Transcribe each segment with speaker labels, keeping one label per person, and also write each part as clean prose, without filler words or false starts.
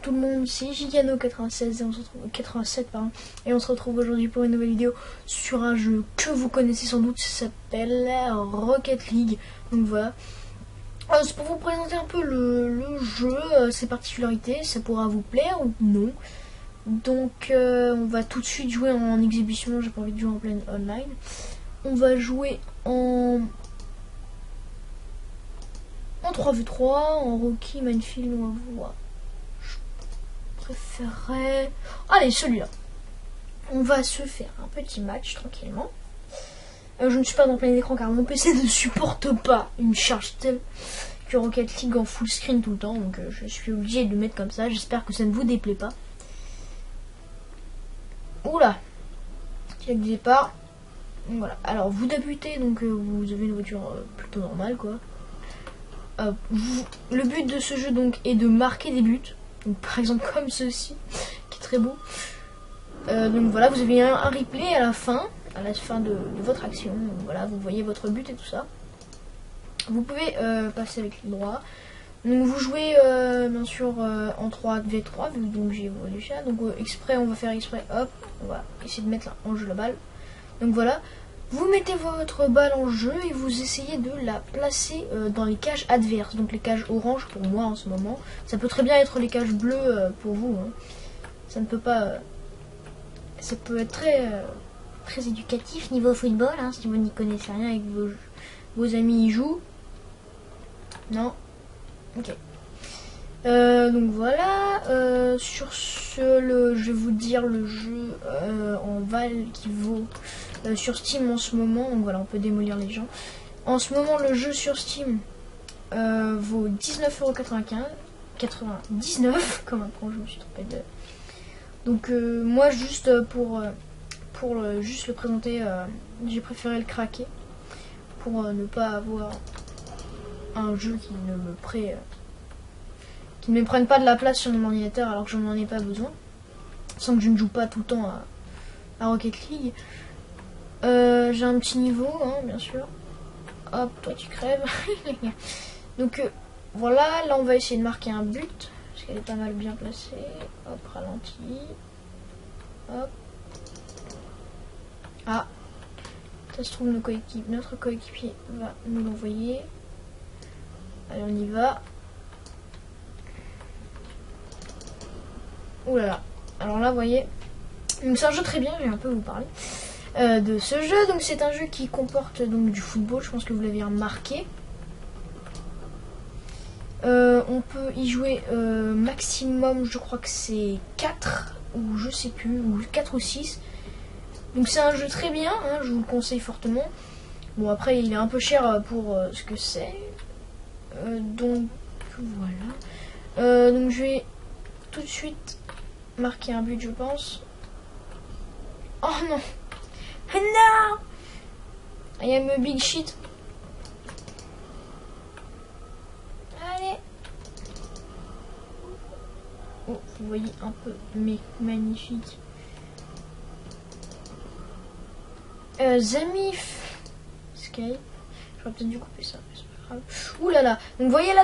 Speaker 1: tout le monde, c'est Gigano96 et on se retrouve 87 pardon, et on se retrouve aujourd'hui pour une nouvelle vidéo sur un jeu que vous connaissez sans doute, ça s'appelle Rocket League. Donc voilà. C'est pour vous présenter un peu le jeu, ses particularités, ça pourra vous plaire ou non. Donc on va tout de suite jouer en exhibition, j'ai pas envie de jouer en pleine online. On va jouer en 3v3, en Rocky, Minefield, on va voir. Je préférerais... Allez, celui-là. On va se faire un petit match tranquillement. Je ne suis pas dans plein écran car mon PC ne supporte pas une charge telle que Rocket League en full screen tout le temps. Donc je suis obligé de le mettre comme ça. J'espère que ça ne vous déplaît pas. Oula, il du départ. Voilà. Alors vous débutez, donc vous avez une voiture plutôt normale quoi. Le but de ce jeu donc est de marquer des buts. Donc, par exemple comme ceci, qui est très beau. Donc voilà, vous avez un replay à la fin de votre action. Donc, voilà, vous voyez votre but et tout ça. Vous pouvez passer avec le droit. Donc vous jouez bien sûr en 3v3, vu donc j'ai évolué ça. Donc exprès, on va faire exprès, hop, on va essayer de mettre en jeu la balle. Donc voilà, vous mettez votre balle en jeu et vous essayez de la placer dans les cages adverses. Donc les cages orange pour moi en ce moment. Ça peut très bien être les cages bleues pour vous. Hein. Ça ne peut pas... ça peut être très éducatif niveau football, hein, si vous n'y connaissez rien et que vos amis y jouent. Non. Ok. Donc voilà. Sur ce, je vais vous dire le jeu en val qui vaut sur Steam en ce moment. Donc voilà, on peut démolir les gens. En ce moment, le jeu sur Steam vaut 19,95 €. 99 comme un con, je me suis trompée de. Donc moi juste pour juste le présenter, j'ai préféré le craquer pour ne pas avoir un jeu qui ne me prenne pas de la place sur mon ordinateur alors que je n'en ai pas besoin, sans que je ne joue pas tout le temps à Rocket League. J'ai un petit niveau, hein, bien sûr. Hop, toi tu crèves. Donc voilà, là on va essayer de marquer un but parce qu'elle est pas mal bien placée. Hop, ralenti. Hop. Ah, ça se trouve notre coéquipier va nous l'envoyer. Allez, on y va. Ouh là là. Alors là, vous voyez. Donc c'est un jeu très bien, je vais un peu vous parler de ce jeu. Donc c'est un jeu qui comporte donc du football, je pense que vous l'avez remarqué. On peut y jouer maximum, je crois que c'est 4 ou je sais plus, ou 4 ou 6. Donc c'est un jeu très bien, hein, je vous le conseille fortement. Bon après il est un peu cher pour ce que c'est. Donc voilà. Donc je vais tout de suite marquer un but je pense. Oh non. Non, I am a big shit. Allez. Oh, vous voyez un peu mes magnifiques Zamif Sky. J'aurais peut-être dû couper ça, mais c'est pas grave. Ouh là là. Donc vous voyez là,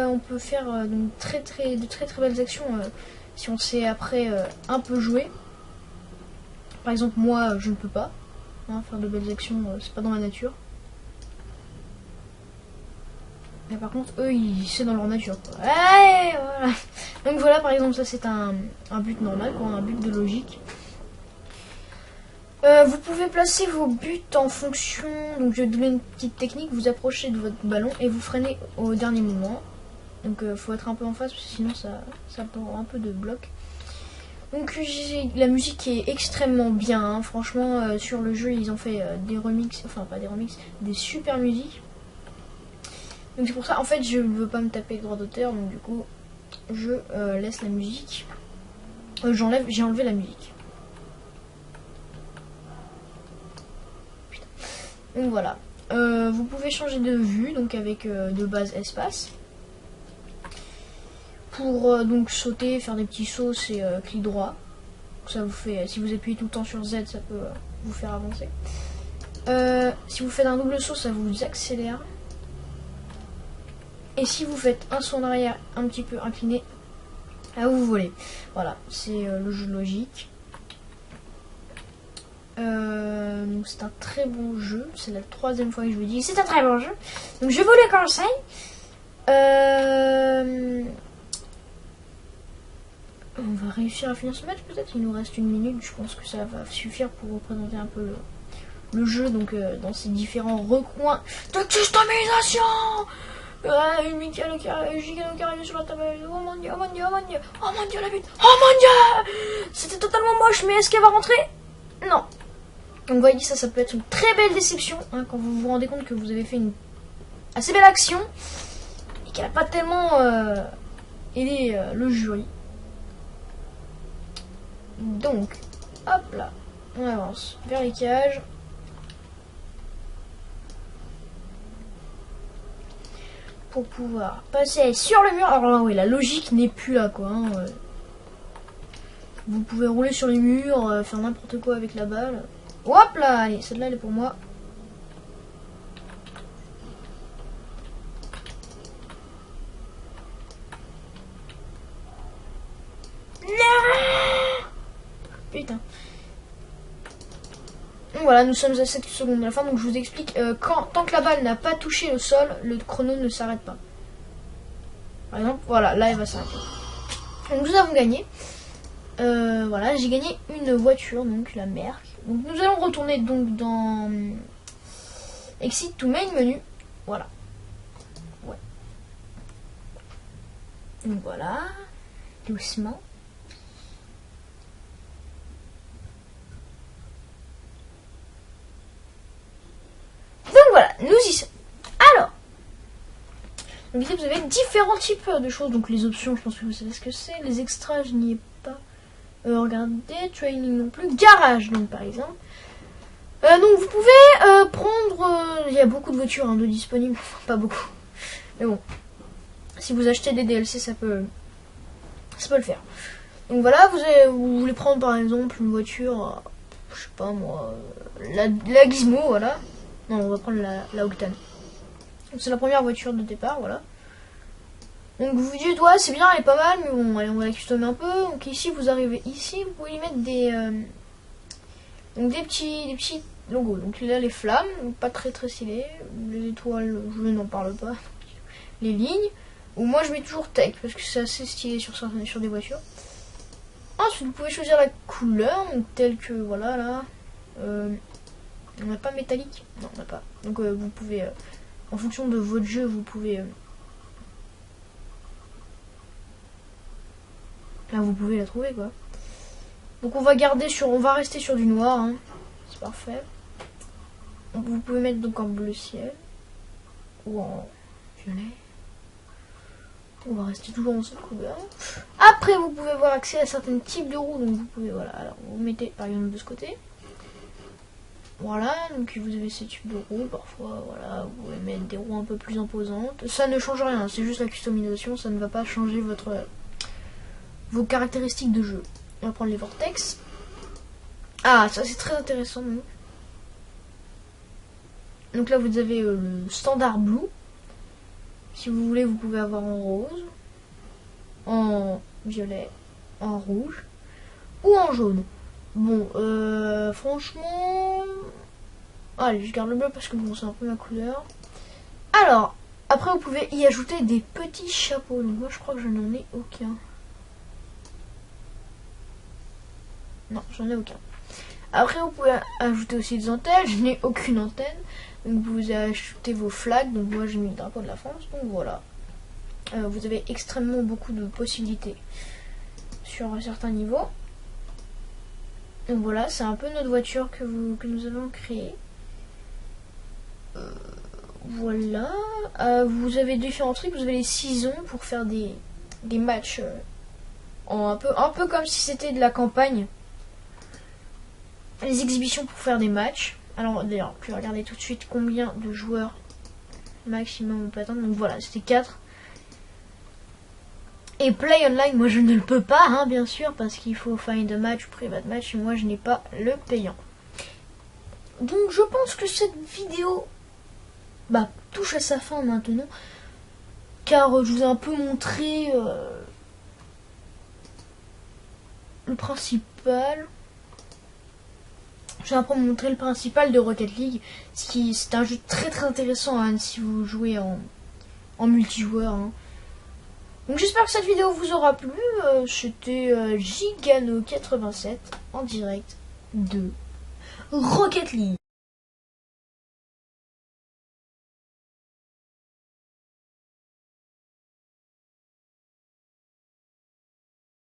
Speaker 1: on peut faire donc de très belles actions si on sait après un peu jouer. Par exemple moi je ne peux pas hein, faire de belles actions, c'est pas dans ma nature. Mais par contre eux c'est dans leur nature quoi. Ouais, voilà. Donc voilà, par exemple ça c'est un but normal quoi, un but de logique. Vous pouvez placer vos buts en fonction, donc je vais donner une petite technique, vous approchez de votre ballon et vous freinez au dernier moment. Donc faut être un peu en face parce que sinon ça prend un peu de bloc. Donc la musique est extrêmement bien, hein. Franchement sur le jeu ils ont fait des remixes, enfin pas des remixes, des super musiques. Donc c'est pour ça en fait je ne veux pas me taper les droits d'auteur, donc du coup je laisse la musique. J'ai enlevé la musique. Donc voilà, vous pouvez changer de vue donc avec de base espace. Pour donc sauter, faire des petits sauts, c'est clic droit. Ça vous fait, si vous appuyez tout le temps sur Z, ça peut vous faire avancer. Si vous faites un double saut, ça vous accélère. Et si vous faites un saut en arrière un petit peu incliné, Ah, vous volez. Voilà, c'est le jeu logique. Donc c'est un très bon jeu. C'est la 3e fois que je vous dis. C'est un très bon jeu. Donc je vous le conseille. On va réussir à finir ce match peut-être. Il nous reste 1 minute. Je pense que ça va suffire pour représenter un peu le jeu. Donc dans ces différents recoins de customisation. Une Michael Gigano qui arrive sur la table. Oh mon dieu, oh mon dieu, oh mon dieu. Oh mon dieu, la butte. Oh mon dieu. C'était totalement moche, mais est-ce qu'elle va rentrer? Non. Donc vous voyez, ça peut être une très belle déception hein, quand vous vous rendez compte que vous avez fait une assez belle action et qu'elle n'a pas tellement aidé le jury. Donc, hop là, on avance vers les cages. Pour pouvoir passer sur le mur. Alors là, oui, la logique n'est plus là, quoi. Hein. Vous pouvez rouler sur les murs, faire n'importe quoi avec la balle. Hop là, allez, celle-là, elle est pour moi. Putain. Donc voilà, nous sommes à 7 secondes de la fin, donc je vous explique. Tant que la balle n'a pas touché le sol, le chrono ne s'arrête pas. Par exemple, voilà, là, elle va s'arrêter. Donc nous avons gagné. Voilà, j'ai gagné une voiture, donc la Merc. Donc nous allons retourner donc dans Exit to Main Menu. Voilà. Ouais. Donc voilà. Doucement. Donc voilà, nous y sommes. Alors. Donc ici vous avez différents types de choses. Donc les options, je pense que vous savez ce que c'est. Les extras, je n'y ai pas. Regardez, training non plus. Garage, donc par exemple. Donc vous pouvez prendre... il y a beaucoup de voitures hein, de disponibles. Pas beaucoup. Mais bon. Si vous achetez des DLC, ça peut le faire. Donc voilà, vous voulez prendre par exemple une voiture... je sais pas moi... la Gizmo, voilà. Non, on va prendre la Octane. C'est la première voiture de départ, voilà. Donc vous vous dites, ouais, c'est bien, elle est pas mal, mais bon, allez, on va la customer un peu. Donc ici, vous arrivez ici, vous pouvez y mettre des petits logos. Donc là, les flammes, pas très stylé. Les étoiles, je n'en parle pas. Les lignes. Ou moi, je mets toujours tech, parce que c'est assez stylé sur des voitures. Ensuite, vous pouvez choisir la couleur, donc telle que, voilà, là. On n'a pas métallique. Non, on n'a pas. Donc vous pouvez, en fonction de votre jeu, vous pouvez... là, vous pouvez la trouver, quoi. Donc on va rester sur du noir, hein. C'est parfait. Donc, vous pouvez mettre donc en bleu ciel. Ou en violet. On va rester toujours dans cette couleur. Après, vous pouvez avoir accès à certains types de roues. Donc vous pouvez, voilà, alors vous mettez par exemple de ce côté. Voilà, donc vous avez ce type de roues. Parfois, voilà, vous pouvez mettre des roues un peu plus imposantes. Ça ne change rien, c'est juste la customisation. Ça ne va pas changer vos caractéristiques de jeu. On va prendre les vortex. Ah, ça c'est très intéressant. Donc là, vous avez le standard blue. Si vous voulez, vous pouvez avoir en rose, en violet, en rouge ou en jaune. Bon, franchement... allez, je garde le bleu parce que bon, c'est un peu ma couleur. Alors, après, vous pouvez y ajouter des petits chapeaux. Donc moi, je crois que je n'en ai aucun. Non, j'en ai aucun. Après, vous pouvez ajouter aussi des antennes. Je n'ai aucune antenne. Donc vous ajoutez vos flags. Donc moi, j'ai mis le drapeau de la France. Donc voilà. Vous avez extrêmement beaucoup de possibilités sur un certain niveau. Donc voilà, c'est un peu notre voiture que nous avons créée. Voilà. Vous avez différents trucs. Vous avez les saisons pour faire des matchs un peu comme si c'était de la campagne. Les exhibitions pour faire des matchs. Alors d'ailleurs, je vais regarder tout de suite combien de joueurs maximum on peut atteindre. Donc voilà, c'était 4. Et play online, moi je ne le peux pas, hein, bien sûr, parce qu'il faut find a match ou private match, et moi je n'ai pas le payant. Donc je pense que cette vidéo touche à sa fin maintenant, car je vous ai un peu montré le principal. Je vais après vous montrer le principal de Rocket League. C'est un jeu très intéressant hein, si vous jouez en multijoueur. Hein. Donc j'espère que cette vidéo vous aura plu. C'était Gigano87 en direct de Rocket League.